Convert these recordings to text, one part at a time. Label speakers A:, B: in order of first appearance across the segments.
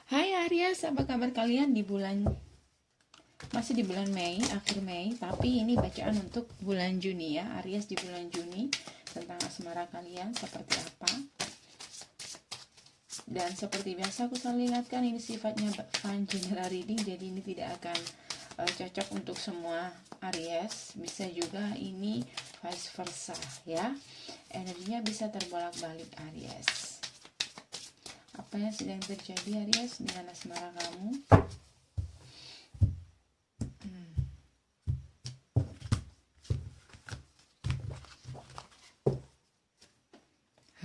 A: Hai Aries, apa kabar kalian masih di bulan Mei, akhir Mei, tapi ini bacaan untuk bulan Juni ya. Aries di bulan Juni, tentang asmara kalian seperti apa. Dan seperti biasa aku selalu ingatkan, ini sifatnya fun general reading, jadi ini tidak akan cocok untuk semua Aries. Bisa juga ini vice versa ya. Energinya bisa terbolak-balik Aries. Apa yang sedang terjadi Aries dengan asmara kamu?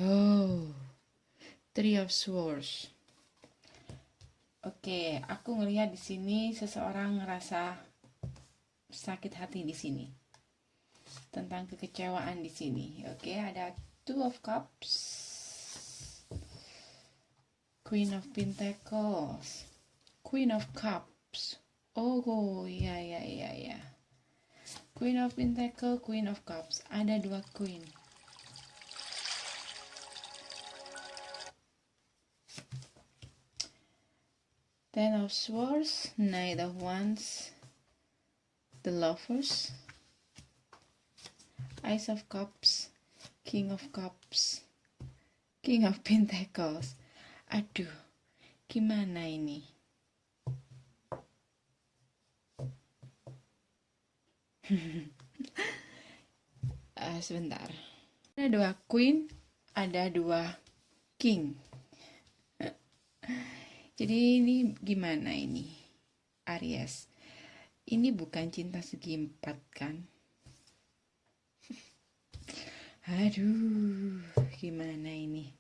A: Oh, Three of Swords. Oke, aku ngelihat di sini seseorang ngerasa sakit hati di sini. Tentang kekecewaan di sini. Oke, ada Two of Cups. Queen of Pentacles. Queen of Cups. Oh, iya. Queen of Pentacles, Queen of Cups. Ada dua queen. Ten of Swords, Knight of Wands, the Lovers, Ace of Cups, King of Cups, King of Pentacles. Aduh, gimana ini? Sebentar. Ada dua queen, ada dua king. Jadi ini gimana ini, Aries? Ini bukan cinta segi empat kan? Aduh, gimana ini?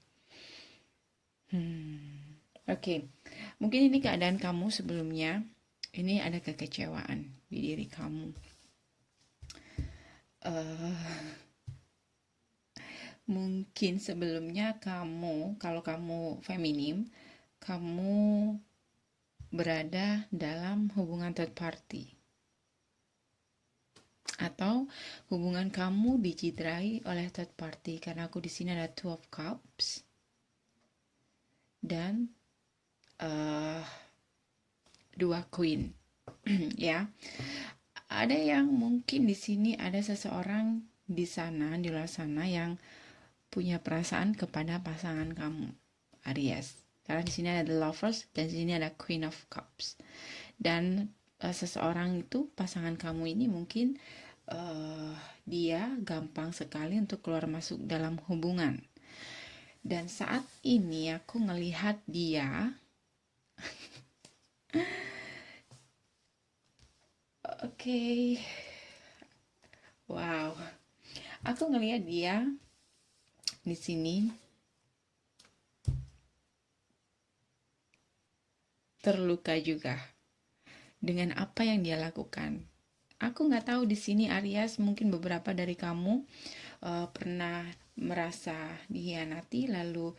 A: Oke. Mungkin ini keadaan kamu sebelumnya. Ini ada kekecewaan di diri kamu. Mungkin sebelumnya kamu, kalau kamu feminim, kamu berada dalam hubungan third party, atau hubungan kamu dicidrai oleh third party, karena aku di sini ada Two of Cups dan dua queen. Ya, ada yang mungkin di sini ada seseorang di sana, di luar sana yang punya perasaan kepada pasangan kamu, Aries. Karena di sini ada the Lovers dan di sini ada Queen of Cups. Dan seseorang itu, pasangan kamu ini mungkin dia gampang sekali untuk keluar masuk dalam hubungan. Dan saat ini aku ngelihat dia Oke. Wow. Aku ngelihat dia di sini terluka juga dengan apa yang dia lakukan. Aku nggak tahu di sini Aries, mungkin beberapa dari kamu pernah merasa dihianati, lalu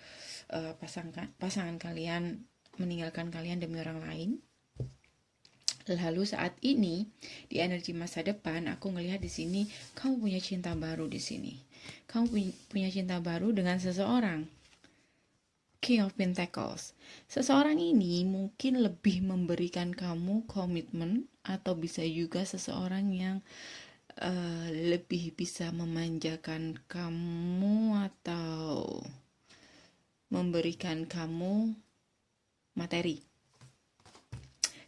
A: pasangan kalian meninggalkan kalian demi orang lain. Lalu saat ini di energi masa depan, aku ngelihat di sini kamu punya cinta baru di sini. Kamu punya cinta baru dengan seseorang. King of Pentacles. Seseorang ini mungkin lebih memberikan kamu komitmen, atau bisa juga seseorang yang lebih bisa memanjakan kamu atau memberikan kamu materi.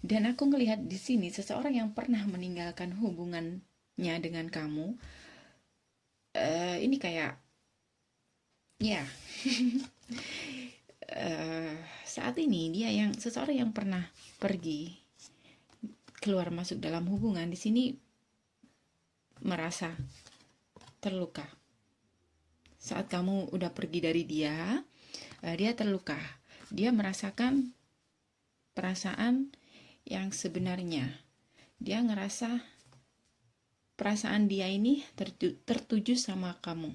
A: Dan aku ngelihat di sini seseorang yang pernah meninggalkan hubungannya dengan kamu. Ini kayak, ya, saat ini dia seseorang yang pernah pergi keluar masuk dalam hubungan di sini merasa terluka. Saat kamu udah pergi dari dia, dia terluka. Dia merasakan perasaan yang sebenarnya. Dia ngerasa perasaan dia ini tertuju sama kamu.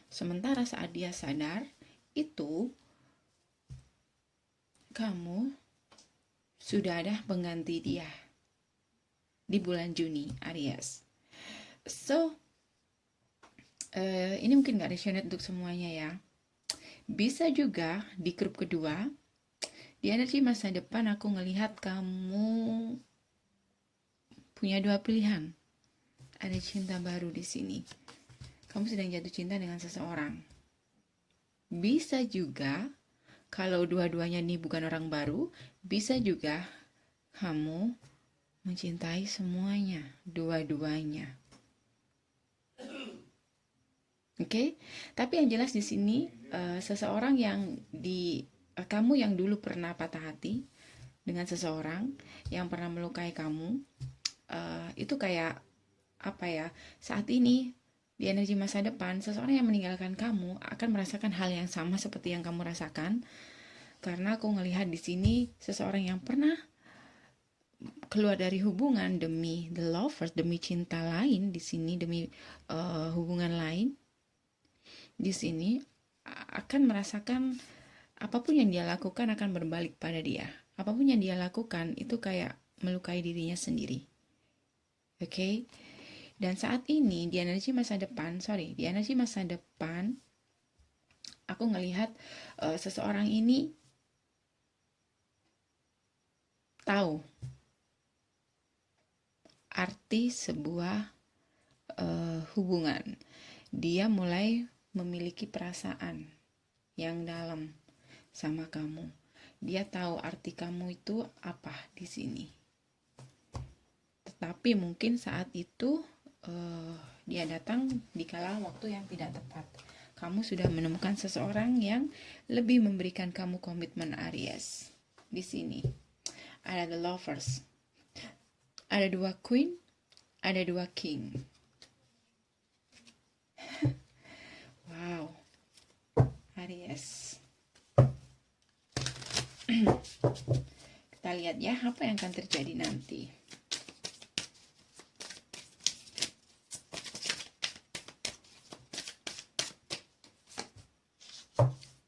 A: Sementara saat dia sadar, itu kamu sudah ada pengganti dia di bulan Juni, Aries. So, ini mungkin gak resonate untuk semuanya ya. Bisa juga di grup kedua, di energi masa depan aku ngelihat kamu punya dua pilihan. Ada cinta baru di sini. Kamu sedang jatuh cinta dengan seseorang. Bisa juga, kalau dua-duanya ini bukan orang baru, bisa juga kamu mencintai semuanya, dua-duanya. Oke, tapi yang jelas di sini seseorang yang kamu yang dulu pernah patah hati dengan seseorang yang pernah melukai kamu, itu kayak apa ya? Saat ini di energi masa depan, seseorang yang meninggalkan kamu akan merasakan hal yang sama seperti yang kamu rasakan, karena aku ngelihat di sini seseorang yang pernah keluar dari hubungan demi the lovers, demi cinta lain di sini, demi hubungan lain di sini akan merasakan apapun yang dia lakukan akan berbalik pada dia. Apapun yang dia lakukan itu kayak melukai dirinya sendiri. Oke? Dan saat ini di energi masa depan, aku ngelihat seseorang ini tahu arti sebuah hubungan. Dia mulai memiliki perasaan yang dalam sama kamu. Dia tahu arti kamu itu apa di sini. Tetapi mungkin saat itu dia datang di kala waktu yang tidak tepat. Kamu sudah menemukan seseorang yang lebih memberikan kamu komitmen, Aries. Di sini ada the lovers. Ada dua queen, ada dua king. Wow, Aries. Kita lihat ya apa yang akan terjadi nanti.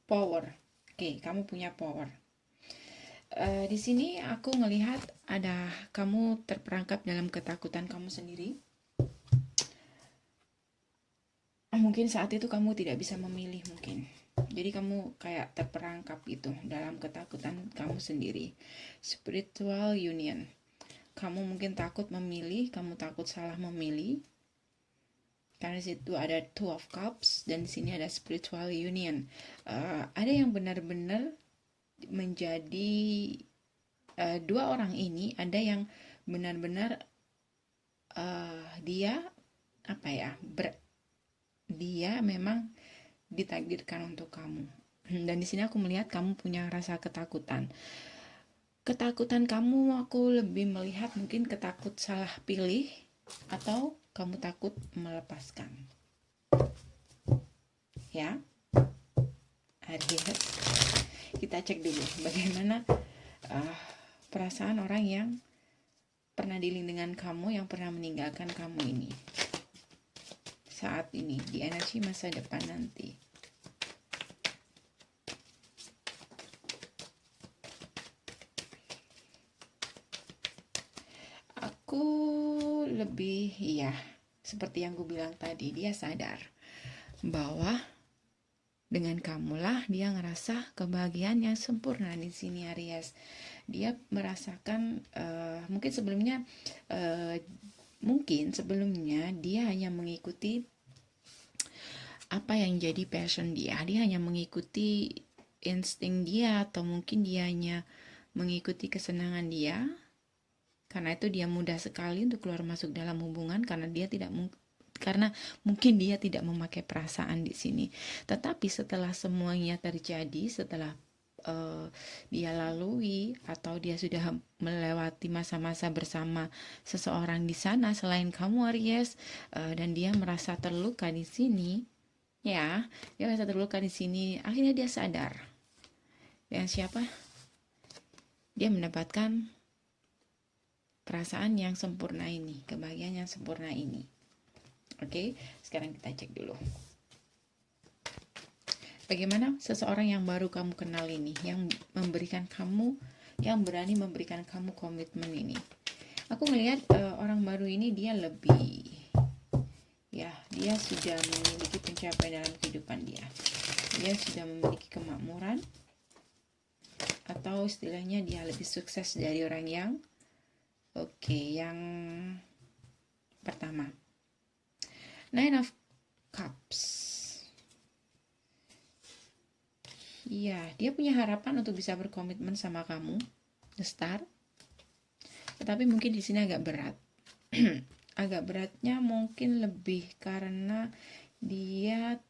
A: Power. Oke, kamu punya power. Di sini aku ngelihat ada kamu terperangkap dalam ketakutan kamu sendiri. Mungkin saat itu kamu tidak bisa memilih mungkin. Jadi kamu kayak terperangkap itu dalam ketakutan kamu sendiri. Spiritual union. Kamu mungkin takut memilih, kamu takut salah memilih. Karena di situ ada Two of Cups dan di sini ada spiritual union. Ada yang benar-benar menjadi dua orang ini, ada yang benar-benar dia apa ya? Dia memang ditakdirkan untuk kamu. Dan di sini aku melihat kamu punya rasa ketakutan. Ketakutan kamu aku lebih melihat mungkin ketakut salah pilih atau kamu takut melepaskan. Ya. Aries. Kita cek dulu bagaimana perasaan orang yang pernah dealing dengan kamu, yang pernah meninggalkan kamu ini. Saat ini di energi masa depan nanti. Aku lebih ya seperti yang gue bilang tadi, dia sadar bahwa dengan kamulah dia ngerasa kebahagiaan yang sempurna di sini, Aries. Dia merasakan mungkin sebelumnya dia hanya mengikuti apa yang jadi passion dia. Dia hanya mengikuti insting dia, atau mungkin dia hanya mengikuti kesenangan dia. Karena itu dia mudah sekali untuk keluar masuk dalam hubungan karena mungkin dia tidak memakai perasaan di sini. Tetapi setelah semuanya terjadi, setelah dia lalui atau dia sudah melewati masa-masa bersama seseorang di sana selain kamu, Aries, dan dia merasa terluka di sini, ya, dia merasa terluka di sini. Akhirnya dia sadar. Dan siapa? Dia mendapatkan perasaan yang sempurna ini, kebahagiaan yang sempurna ini. Oke, sekarang kita cek dulu. Bagaimana seseorang yang baru kamu kenal ini, yang berani memberikan kamu komitmen ini. Aku melihat orang baru ini dia sudah memiliki pencapaian dalam kehidupan dia. dia sudah memiliki kemakmuran, atau istilahnya dia lebih sukses dari orang yang yang pertama. Nine of Cups. Iya, dia punya harapan untuk bisa berkomitmen sama kamu, the star. Tetapi mungkin di sini agak berat. Agak beratnya mungkin lebih karena dia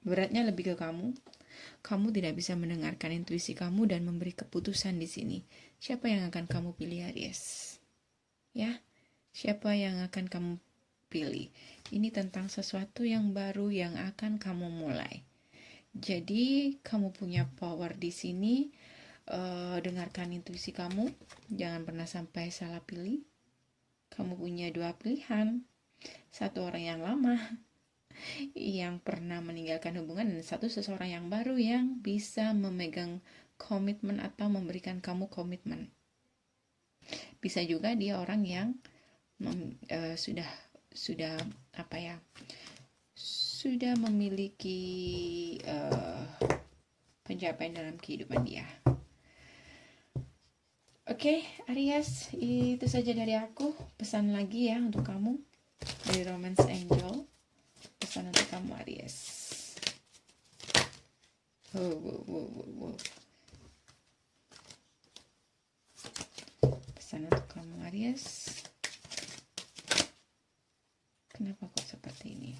A: beratnya lebih ke kamu. Kamu tidak bisa mendengarkan intuisi kamu dan memberi keputusan di sini. Siapa yang akan kamu pilih, Aries? Ya, siapa yang akan kamu pilih? Ini tentang sesuatu yang baru yang akan kamu mulai. Jadi kamu punya power di sini. Dengarkan intuisi kamu, jangan pernah sampai salah pilih. Kamu punya dua pilihan, satu orang yang lama yang pernah meninggalkan hubungan, dan satu seseorang yang baru yang bisa memegang komitmen atau memberikan kamu komitmen. Bisa juga dia orang yang sudah memiliki pencapaian dalam kehidupan dia. Oke, Aries, itu saja dari aku. Pesan lagi ya untuk kamu dari Romance Angel. Pesan untuk kamu, Aries. Pesan untuk kamu, Aries. Kenapa kok seperti ini?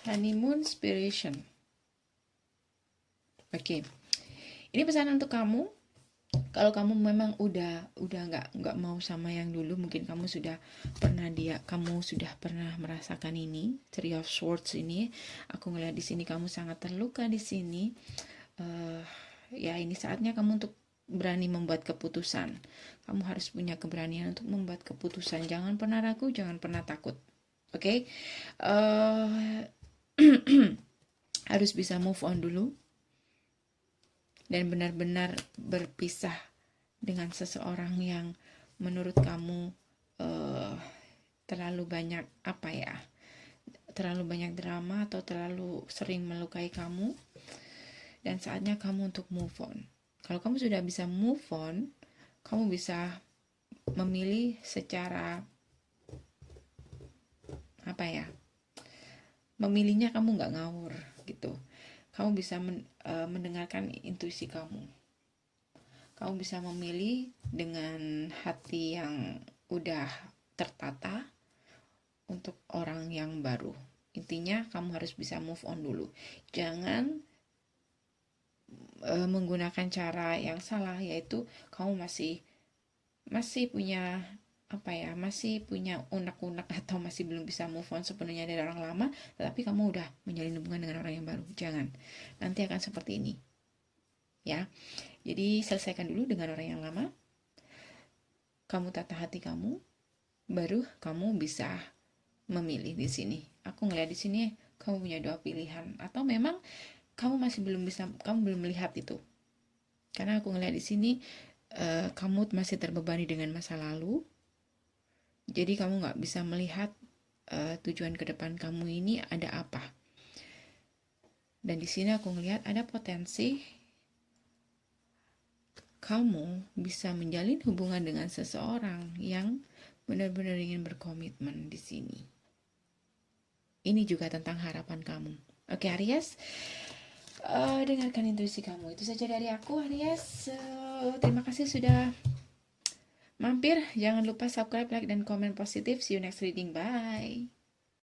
A: Honeymoon Inspiration. Oke. Ini pesan untuk kamu. Kalau kamu memang udah nggak mau sama yang dulu, mungkin kamu sudah pernah merasakan ini, Three of Swords ini. Aku ngeliat di sini kamu sangat terluka di sini. Ya, ini saatnya kamu untuk berani membuat keputusan. Kamu harus punya keberanian untuk membuat keputusan. Jangan pernah ragu, jangan pernah takut. Oke? Harus bisa move on dulu dan benar-benar berpisah dengan seseorang yang menurut kamu terlalu banyak terlalu banyak drama atau terlalu sering melukai kamu, dan saatnya kamu untuk move on. Kalau kamu sudah bisa move on, kamu bisa memilih secara memilihnya kamu nggak ngawur gitu. Kamu bisa mendengarkan intuisi kamu. Kamu bisa memilih dengan hati yang udah tertata untuk orang yang baru. Intinya kamu harus bisa move on dulu. Jangan menggunakan cara yang salah, yaitu kamu masih punya masih punya unek-unek atau masih belum bisa move on sepenuhnya dari orang lama, tetapi kamu udah menjalin hubungan dengan orang yang baru. Jangan, nanti akan seperti ini ya. Jadi selesaikan dulu dengan orang yang lama, kamu tata hati kamu, baru kamu bisa memilih di sini. Aku ngeliat di sini kamu punya dua pilihan, atau memang kamu masih belum melihat itu, karena aku ngeliat di sini kamu masih terbebani dengan masa lalu. Jadi kamu gak bisa melihat tujuan ke depan kamu ini ada apa. Dan di sini aku ngelihat ada potensi kamu bisa menjalin hubungan dengan seseorang yang benar-benar ingin berkomitmen di sini. Ini juga tentang harapan kamu. Oke, Aries, dengarkan intuisi kamu. Itu saja dari aku, Aries. Terima kasih sudah mampir. Jangan lupa subscribe, like, dan komen positif. See you next reading. Bye.